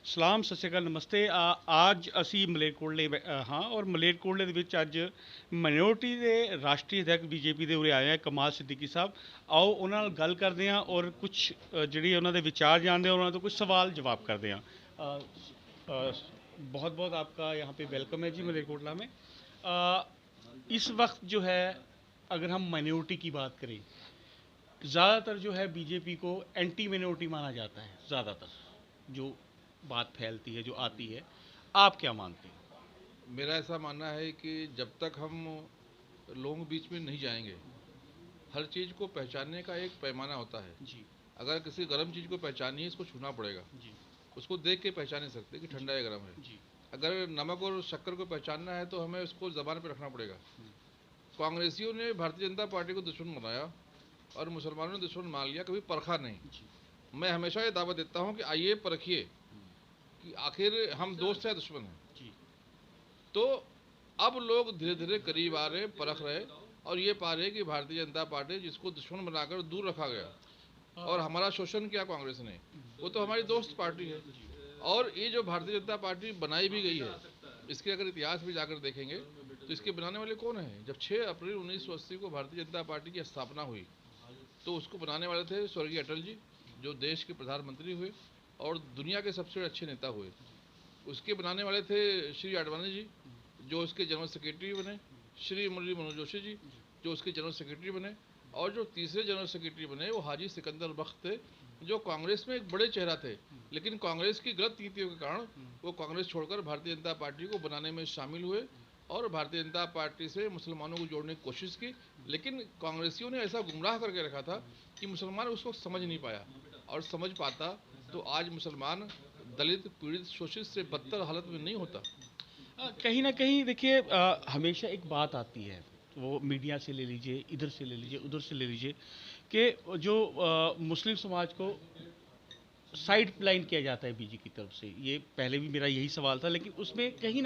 ਸਲਾਮ ਸਤਿ ਸ਼੍ਰੀ ਅਕਾਲ ਨਮਸਤੇ ਅੱਜ ਅਸੀਂ ਮਲੇਰਕੋਟਲੇ ਹਾਂ ਔਰ ਮਲੇਰਕੋਟਲੇ ਦੇ ਵਿੱਚ ਅੱਜ ਮਾਈਨੋਰਿਟੀ ਦੇ ਰਾਸ਼ਟਰੀ ਅਧਿਆਪਕ ਬੀਜੇਪੀ ਦੇ ਉਰੇ ਆਏ ਆ ਕਮਾਲ ਸਿੱਦੀਕੀ ਸਾਹਿਬ। ਆਓ ਉਹਨਾਂ ਨਾਲ ਗੱਲ ਕਰਦੇ ਹਾਂ ਔਰ ਕੁਝ ਜਿਹੜੀ ਉਹਨਾਂ ਦੇ ਵਿਚਾਰ ਜਾਣਦੇ ਹਾਂ, ਉਹਨਾਂ ਤੋਂ कुछ सवाल जवाब करते हैं। बहुत बहुत आपका यहाँ पे वेलकम है जी मलेरकोटला में। इस वक्त जो है अगर हम माइनॉरिटी की बात करें, ज़्यादातर जो है बीजेपी को एंटी माइनॉरिटी माना जाता है। ज़्यादातर जो बात फैलती है, जो आती है, आप क्या मानते हैं? मेरा ऐसा मानना है कि जब तक हम लोगों के बीच में नहीं जाएंगे, हर चीज़ को पहचानने का एक पैमाना होता है। जी अगर किसी गर्म चीज़ को पहचानिए, इसको छूना पड़ेगा। जी उसको देख के पहचान नहीं सकते कि ठंडा या गर्म है। जी अगर नमक और शक्कर को पहचानना है तो हमें उसको ज़बान पर रखना पड़ेगा। कांग्रेसियों ने भारतीय जनता पार्टी को दुश्मन बनाया और मुसलमानों ने दुश्मन मान लिया, कभी परखा नहीं। जी मैं हमेशा ये दावा देता हूँ कि आइए परखिए कि आखिर हम दोस्त हैं दुश्मन हैं। जी तो अब लोग धीरे धीरे करीब आ रहे, परख रहे और ये पा रहे कि भारतीय जनता पार्टी जिसको दुश्मन बनाकर दूर रखा गया और हमारा शोषण किया कांग्रेस ने, वो तो हमारी दोस्त पार्टी है। और ये जो भारतीय जनता पार्टी बनाई भी गई है, इसके अगर इतिहास भी जाकर देखेंगे तो इसके बनाने वाले कौन हैं? जब 6 अप्रैल 1980 को भारतीय जनता पार्टी की स्थापना हुई तो उसको बनाने वाले थे स्वर्गीय अटल जी, जो देश के प्रधानमंत्री हुए और दुनिया के सबसे अच्छे नेता हुए। उसके बनाने वाले थे श्री आडवाणी जी, जो उसके जनरल सेक्रेटरी बने, श्री मुरली मनोहर जोशी जी, जो उसके जनरल सेक्रेटरी बने, और जो तीसरे जनरल सेक्रेटरी बने वो हाजी सिकंदर बख्त थे, जो कांग्रेस में एक बड़े चेहरा थे, लेकिन कांग्रेस की गलत नीतियों के कारण वो कांग्रेस छोड़कर भारतीय जनता पार्टी को बनाने में शामिल हुए और भारतीय जनता पार्टी से मुसलमानों को जोड़ने की कोशिश की। लेकिन कांग्रेसियों ने ऐसा गुमराह करके रखा था कि मुसलमान उसको समझ नहीं पाया, और समझ पाता तो आज मुसलमान दलित, पीड़ित, शोषित से बदतर हालत में नहीं होता। कहीं ना कहीं देखिए, हमेशा एक बात आती है, वो मीडिया से ले लीजिए, इधर से ले लीजिए, उधर से ले लीजिए, कि जो मुस्लिम समाज को साइड लाइन किया जाता है बीजेपी की तरफ से। ये पहले भी मेरा यही सवाल था, लेकिन उसमें कहीं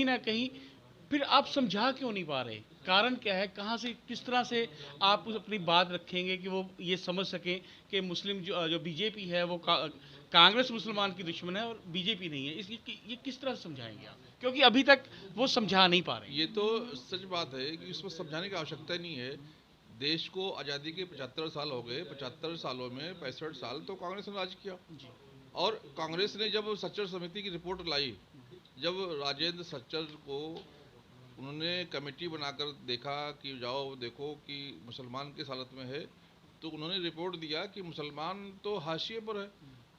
ना कहीं फिर आप समझा क्यों नहीं पा रहे? कारण क्या है? कहाँ से, किस तरह से आप उस अपनी बात रखेंगे कि वो ये समझ सकें कि मुस्लिम जो बीजेपी है वो कांग्रेस मुसलमान की दुश्मन है और बीजेपी नहीं है? ये किस तरह से समझाएंगे आप, क्योंकि अभी तक वो समझा नहीं पा रहे? ये तो सच बात है कि इसमें समझाने की आवश्यकता नहीं है। देश को आज़ादी के 75 साल हो गए, 75 सालों में 65 साल तो कांग्रेस ने राज किया। जी और कांग्रेस ने जब सच्चर समिति की रिपोर्ट लाई, जब राजेंद्र सच्चर को उन्होंने कमेटी बनाकर देखा कि जाओ देखो कि मुसलमान किस हालत में है, तो उन्होंने रिपोर्ट दिया कि मुसलमान तो हाशिए पर है,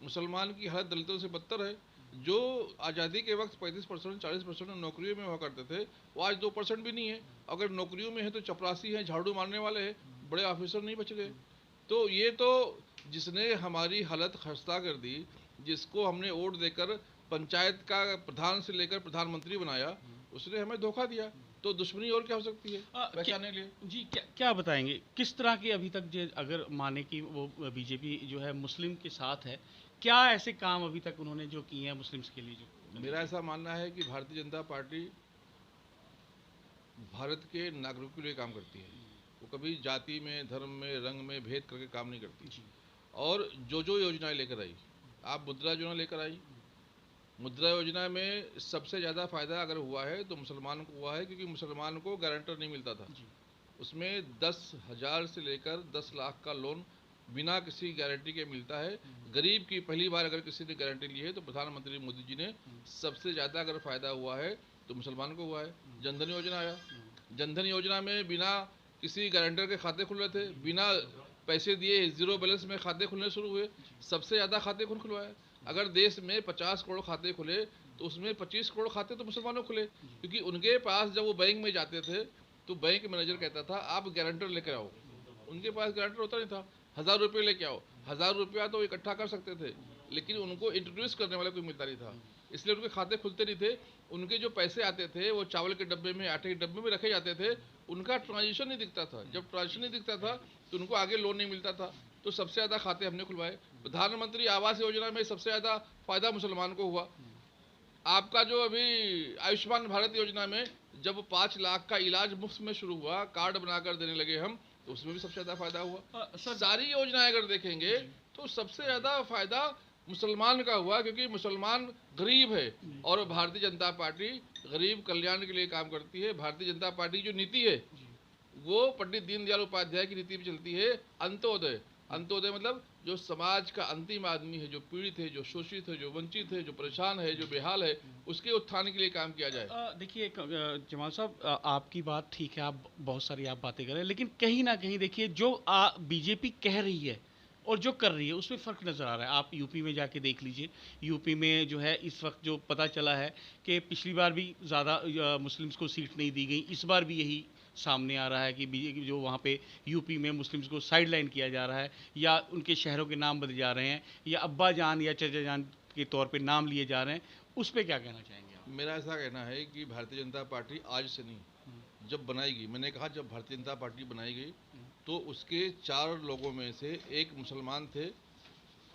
मुसलमान की हालत दलितों से बदतर है। जो आज़ादी के वक्त 35% 40% नौकरियों में हुआ करते थे, वो आज 2% भी नहीं है। अगर नौकरियों में है तो चपरासी हैं, झाड़ू मारने वाले हैं, बड़े ऑफिसर नहीं बच गए। तो ये तो जिसने हमारी हालत खस्ता कर दी, जिसको हमने वोट देकर पंचायत का प्रधान से लेकर प्रधानमंत्री बनाया, उसने हमें धोखा दिया। तो दुश्मनी और क्या हो सकती है पहचानने के लिए? जी क्या बताएंगे किस तरह की अभी तक जो, अगर माने कि वो बीजेपी जो है मुस्लिम के साथ है, क्या ऐसे काम अभी तक उन्होंने जो किए हैं मुस्लिम्स के लिए? जो मेरा ऐसा मानना है कि भारतीय जनता पार्टी भारत के नागरिकों के लिए काम करती है। वो कभी जाति में, धर्म में, रंग में भेद करके काम नहीं करती। जी और जो जो योजनाएं लेकर आई, आप मुद्रा योजना लेकर आई, मुद्रा योजना में सबसे ज़्यादा फ़ायदा अगर हुआ है तो मुसलमान को हुआ है, क्योंकि मुसलमान को गारंटर नहीं मिलता था। जी उसमें 10,000 से लेकर 10 लाख का लोन बिना किसी गारंटी के मिलता है। गरीब की पहली बार अगर किसी ने गारंटी ली है तो प्रधानमंत्री मोदी जी ने सबसे ज़्यादा अगर फ़ायदा हुआ है तो मुसलमान को हुआ है। जनधन योजना आया, जनधन योजना में बिना किसी गारंटर के खाते खुल रहे थे, बिना पैसे दिए जीरो बैलेंस में खाते खुलने शुरू हुए। सबसे ज़्यादा खाते कौन खुलवाए? अगर देश में 50 करोड़ खाते खुले तो उसमें 25 करोड़ खाते तो मुसलमानों खुले, क्योंकि उनके पास जब वो बैंक में जाते थे तो बैंक मैनेजर कहता था आप गारंटर लेकर आओ। उनके पास गारंटर होता नहीं था। 1,000 रुपये लेके आओ, 1,000 रुपया तो इकट्ठा कर सकते थे, लेकिन उनको इंट्रोड्यूस करने वाला कोई मिलता नहीं था, इसलिए उनके खाते खुलते नहीं थे। उनके जो पैसे आते थे वो चावल के डब्बे में, आटे के डब्बे में रखे जाते थे, उनका ट्रांजिशन नहीं दिखता था। जब ट्रांजिशन नहीं दिखता था तो उनको आगे लोन नहीं मिलता था। तो सबसे ज़्यादा खाते हमने खुलवाए। प्रधानमंत्री आवास योजना में सबसे ज़्यादा फ़ायदा मुसलमान को हुआ। आपका जो अभी आयुष्मान भारत योजना में जब 5 लाख का इलाज मुफ्त में शुरू हुआ, कार्ड बनाकर देने लगे हम, तो उसमें भी सबसे ज़्यादा फायदा हुआ। सर सारी योजनाएं अगर देखेंगे तो सबसे ज़्यादा फायदा मुसलमान का हुआ, क्योंकि मुसलमान गरीब है और भारतीय जनता पार्टी गरीब कल्याण के लिए काम करती है। भारतीय जनता पार्टी की जो नीति है वो पंडित दीनदयाल उपाध्याय की नीति में चलती है, अंत्योदय। अंत्योदय मतलब जो समाज का अंतिम आदमी है, जो पीड़ित है, जो शोषित है, जो वंचित है, जो परेशान है, जो बेहाल है, उसके उत्थान के लिए काम किया जाए। देखिए जमाल साहब, आपकी बात ठीक है, आप बहुत सारी आप बातें कर रहे हैं, लेकिन कहीं ना कहीं देखिए जो बीजेपी कह रही है और जो कर रही है उसमें फ़र्क नज़र आ रहा है। आप यूपी में जाके देख लीजिए, यूपी में जो है इस वक्त जो पता चला है कि पिछली बार भी ज़्यादा मुस्लिम्स को सीट नहीं दी गई, इस बार भी यही सामने आ रहा है कि बीजेपी जो वहाँ पे यूपी में मुस्लिम्स को साइड लाइन किया जा रहा है, या उनके शहरों के नाम बदले जा रहे हैं, या अब्बा जान या चचा जान के तौर पे नाम लिए जा रहे हैं। उस पर क्या कहना चाहेंगे आप? मेरा ऐसा कहना है कि भारतीय जनता पार्टी आज से नहीं, जब बनाएगी, मैंने कहा जब भारतीय जनता पार्टी बनाई गई तो उसके 4 लोगों में से एक मुसलमान थे,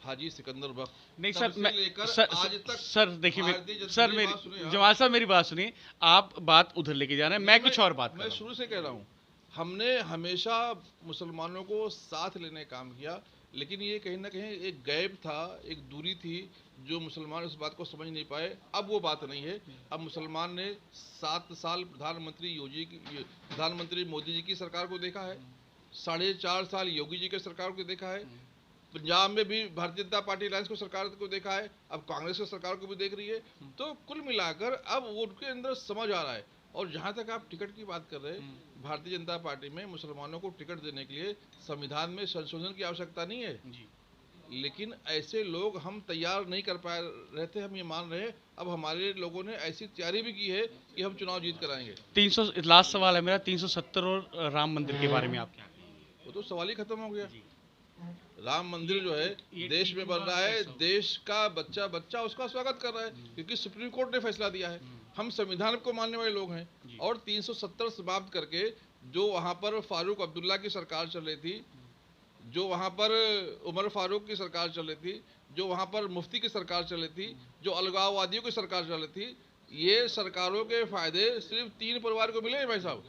हाजी सिकंदर बख्श। नहीं तब सर, से मैं लेकर सर आज तक सर देखिए भारतीय जनता सर मेरी बात सुनिए मेरी आप। जमाल साहब मेरी बात सुनिए, आप बात उधर लेके जा रहे हैं, मैं कुछ और बात कर मैं रहा हूँ। शुरू से कह रहा हूँ, हमने हमेशा मुसलमानों को साथ लेने का काम किया, लेकिन ये कहीं ना कहीं एक गैप था, एक दूरी थी, जो मुसलमान उस बात को समझ नहीं पाए। अब वो बात नहीं है। अब मुसलमान ने 7 साल प्रधानमंत्री मोदी जी की सरकार को देखा है, 4.5 साल योगी जी की सरकार को देखा है, पंजाब में भी भारतीय जनता पार्टी अलायंस को सरकार को देखा है, अब कांग्रेस की सरकार को भी देख रही है। तो कुल मिलाकर अब वो उनके अंदर समझ आ रहा है। और जहाँ तक आप टिकट की बात कर रहे हैं, भारतीय जनता पार्टी में मुसलमानों को टिकट देने के लिए संविधान में संशोधन की आवश्यकता नहीं है जी। लेकिन ऐसे लोग हम तैयार नहीं कर पा रहे थे, हम ये मान रहे हैं। अब हमारे लोगों ने ऐसी तैयारी भी की है कि हम चुनाव जीत कर आएंगे। 300 लास्ट सवाल है मेरा, 370 और राम मंदिर के बारे में आप क्या कहेंगे? वो तो सवाल ही खत्म हो गया। जी। राम मंदिर जो है ये देश ठीक में हुआ बन रहा है, कैसे? देश का बच्चा बच्चा उसका स्वागत कर रहा है, क्योंकि सुप्रीम कोर्ट ने फैसला दिया है। हम संविधान को मानने वाले लोग हैं। जी। और 370 समाप्त करके जो वहाँ पर फारूक अब्दुल्ला की सरकार चल रही थी, जो वहाँ पर उमर फारूक की सरकार चल रही थी, जो वहाँ पर मुफ्ती की सरकार चल रही थी, जो अलगाववादियों की सरकार चल रही थी, ये सरकारों के फायदे सिर्फ 3 परिवार को मिले हैं भाई साहब।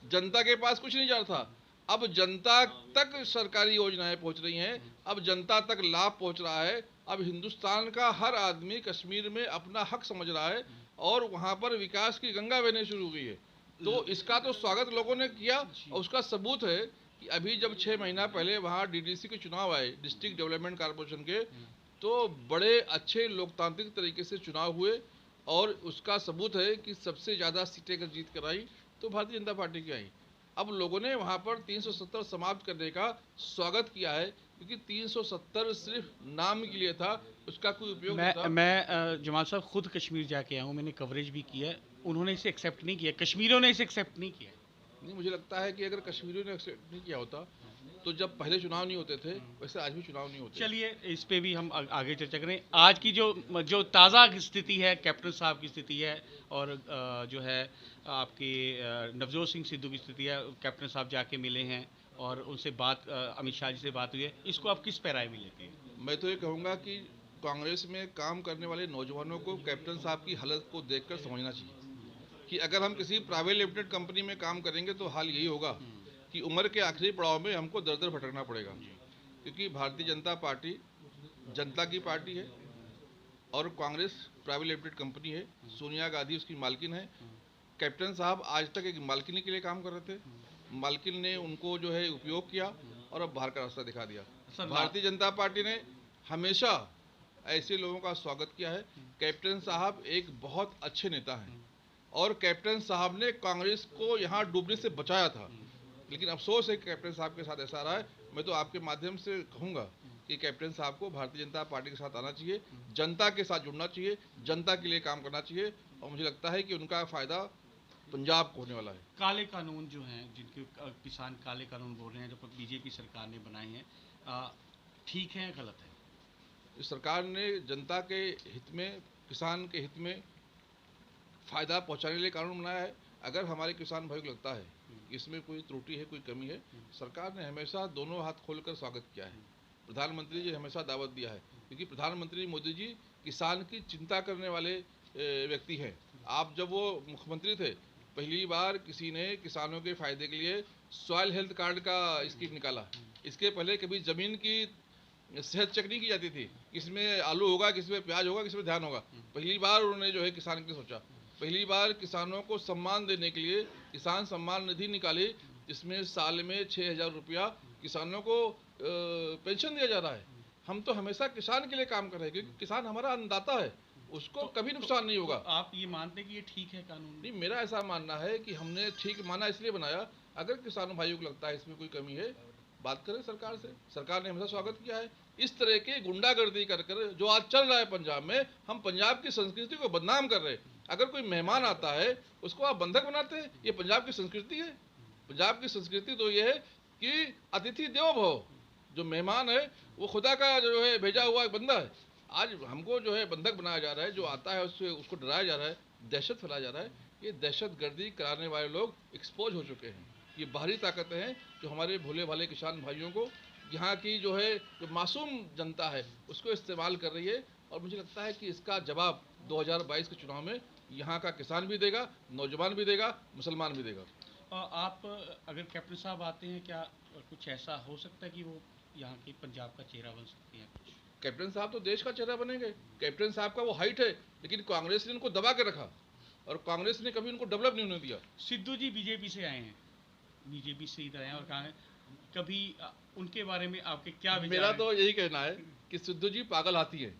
जनता के पास कुछ नहीं जा रहा था। अब जनता तक सरकारी योजनाएं पहुंच रही हैं, अब जनता तक लाभ पहुंच रहा है। अब हिंदुस्तान का हर आदमी कश्मीर में अपना हक समझ रहा है और वहाँ पर विकास की गंगा बहने शुरू हुई है। तो इसका तो स्वागत लोगों ने किया और उसका सबूत है कि अभी जब 6 महीना पहले वहाँ डीडीसी के चुनाव आए, डिस्ट्रिक्ट डेवलपमेंट कॉर्पोरेशन के, तो बड़े अच्छे लोकतांत्रिक तरीके से चुनाव हुए और उसका सबूत है कि सबसे ज़्यादा सीटें अगर जीत कर आई तो भारतीय जनता पार्टी की आई। अब लोगों ने वहाँ पर 370 समाप्त करने का स्वागत किया है, क्योंकि 370 सिर्फ नाम के लिए था, उसका कोई उपयोग नहीं था। मैं जमाल साहब खुद कश्मीर जाके आया हूँ, मैंने कवरेज भी किया है, उन्होंने इसे एक्सेप्ट नहीं किया, कश्मीरियों ने इसे एक्सेप्ट नहीं किया। नहीं, मुझे लगता है कि अगर कश्मीरियों ने एक्सेप्ट नहीं किया होता तो जब पहले चुनाव नहीं होते थे वैसे आज भी चुनाव नहीं होते। चलिए इस पे भी हम आगे चर्चा करें। आज की जो ताज़ा स्थिति है, कैप्टन साहब की स्थिति है, और जो है आपकी नवजोत सिंह सिद्धू की स्थिति है, कैप्टन साहब जाके मिले हैं और उनसे बात अमित शाह जी से बात हुई है, इसको आप किस पैराए में लेते हैं? मैं तो ये कहूँगा कि कांग्रेस में काम करने वाले नौजवानों को कैप्टन साहब की हालत को देखकर समझना चाहिए कि अगर हम किसी प्राइवेट लिमिटेड कंपनी में काम करेंगे तो हाल यही होगा कि उम्र के आखिरी पड़ाव में हमको दर दर भटकना पड़ेगा, क्योंकि भारतीय जनता पार्टी जनता की पार्टी है और कांग्रेस प्राइवेट लिमिटेड कंपनी है। सोनिया गांधी उसकी मालकिन है। कैप्टन साहब आज तक एक मालकिनी के लिए काम कर रहे थे, मालकिन ने उनको जो है उपयोग किया और अब बाहर का रास्ता दिखा दिया। भारतीय जनता पार्टी ने हमेशा ऐसे लोगों का स्वागत किया है। कैप्टन साहब एक बहुत अच्छे नेता हैं और कैप्टन साहब ने कांग्रेस को यहाँ डूबने से बचाया था, लेकिन अफसोस है कि कैप्टन साहब के साथ ऐसा रहा है। मैं तो आपके माध्यम से कहूँगा कि कैप्टन साहब को भारतीय जनता पार्टी के साथ आना चाहिए, जनता के साथ जुड़ना चाहिए, जनता के लिए काम करना चाहिए, और मुझे लगता है कि उनका फ़ायदा पंजाब को होने वाला है। काले कानून जो हैं, जिनके किसान काले कानून बोल रहे हैं, जो बीजेपी सरकार ने बनाए हैं, ठीक है गलत है? इस सरकार ने जनता के हित में, किसान के हित में फ़ायदा पहुँचाने के लिए कानून बनाया है। अगर हमारे किसान भाई को लगता है कि इसमें कोई त्रुटि है, कोई कमी है, सरकार ने हमेशा दोनों हाथ खोलकर स्वागत किया है। प्रधानमंत्री जी हमेशा दावत दिया है, क्योंकि प्रधानमंत्री मोदी जी किसान की चिंता करने वाले व्यक्ति हैं। आप जब वो मुख्यमंत्री थे, पहली बार किसी ने किसानों के फायदे के लिए सॉइल हेल्थ कार्ड का स्कीम निकाला। इसके पहले कभी ज़मीन की सेहत चेक नहीं की जाती थी, किसमें आलू होगा, किसमें प्याज होगा, किसमें धान होगा। पहली बार उन्होंने जो है किसान के लिए सोचा। पहली बार किसानों को सम्मान देने के लिए किसान सम्मान निधि निकाली, जिसमें साल में 6,000 रुपया किसानों को पेंशन दिया जा रहा है। हम तो हमेशा किसान के लिए काम कर रहे हैं, क्योंकि किसान हमारा अन्नदाता है, उसको कभी नुकसान नहीं होगा। आप ये मानते हैं कि ये ठीक है कानून? नहीं, मेरा ऐसा मानना है कि हमने ठीक माना इसलिए बनाया, अगर किसानों भाइयों को लगता है इसमें कोई कमी है, बात करें सरकार से। सरकार ने हमेशा स्वागत किया है। इस तरह की गुंडागर्दी कर कर जो आज चल रहा है पंजाब में, हम पंजाब की संस्कृति को बदनाम कर रहे हैं। अगर कोई मेहमान आता है उसको आप बंधक बनाते हैं, ये पंजाब की संस्कृति है। पंजाब की संस्कृति तो ये है कि अतिथि देवो भव, जो मेहमान है वो खुदा का जो है भेजा हुआ एक बंदा है। आज हमको जो है बंधक बनाया जा रहा है, जो आता है उससे उसको डराया जा रहा है, दहशत फैलाया जा रहा है। ये दहशत गर्दी कराने वाले लोग एक्सपोज हो चुके हैं। ये बाहरी ताकतें हैं जो हमारे भोले भाले किसान भाइयों को, यहाँ की जो है जो मासूम जनता है उसको इस्तेमाल कर रही है। और मुझे लगता है कि इसका जवाब 2022 के चुनाव में यहाँ का किसान भी देगा, नौजवान भी देगा, मुसलमान भी देगा। आप अगर कैप्टन साहब आते हैं, क्या कुछ ऐसा हो सकता है कि वो यहाँ के पंजाब का चेहरा बन सकते हैं? कुछ कैप्टन साहब तो देश का चेहरा बनेंगे। कैप्टन साहब का वो हाइट है, लेकिन कांग्रेस ने उनको दबा के रखा और कांग्रेस ने कभी उनको डेवलप नहीं होने दिया। सिद्धू जी बीजेपी से आए हैं, बीजेपी से इधर आए हैं और कहा है, कभी उनके बारे में आपके क्या विचार मेरा हैं? तो यही कहना है कि सिद्धू जी पागल हाथी है।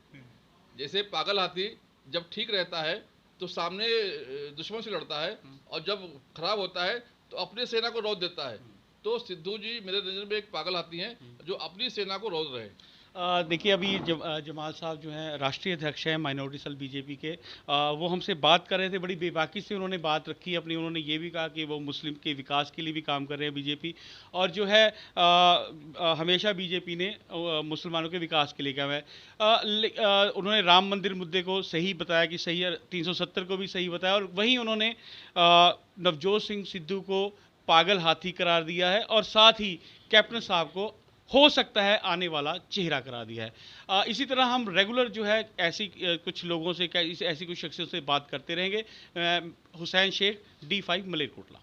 जैसे पागल हाथी जब ठीक रहता है तो सामने दुश्मन से लड़ता है, और जब खराब होता है तो अपनी सेना को रौंद देता है। तो सिद्धू जी मेरे नज़र में एक पागल हाथी हैं जो अपनी सेना को रौंद रहे हैं। देखिए, अभी जमाल साहब जो हैं राष्ट्रीय अध्यक्ष हैं माइनॉरिटी सेल बीजेपी के, वो हमसे बात कर रहे थे, बड़ी बेबाकी से उन्होंने बात रखी अपनी। उन्होंने ये भी कहा कि वो मुस्लिम के विकास के लिए भी काम कर रहे हैं बीजेपी, और जो है हमेशा बीजेपी ने मुसलमानों के विकास के लिए काम है। उन्होंने राम मंदिर मुद्दे को सही बताया कि सही है, 370 को भी सही बताया, और वहीं उन्होंने नवजोत सिंह सिद्धू को पागल हाथी करार दिया है, और साथ ही कैप्टन साहब को हो सकता है आने वाला चेहरा करा दिया है। इसी तरह हम रेगुलर जो है ऐसी कुछ लोगों से, ऐसी कुछ शख्सियों से बात करते रहेंगे। हुसैन शेख, D5 मलेरकोटला।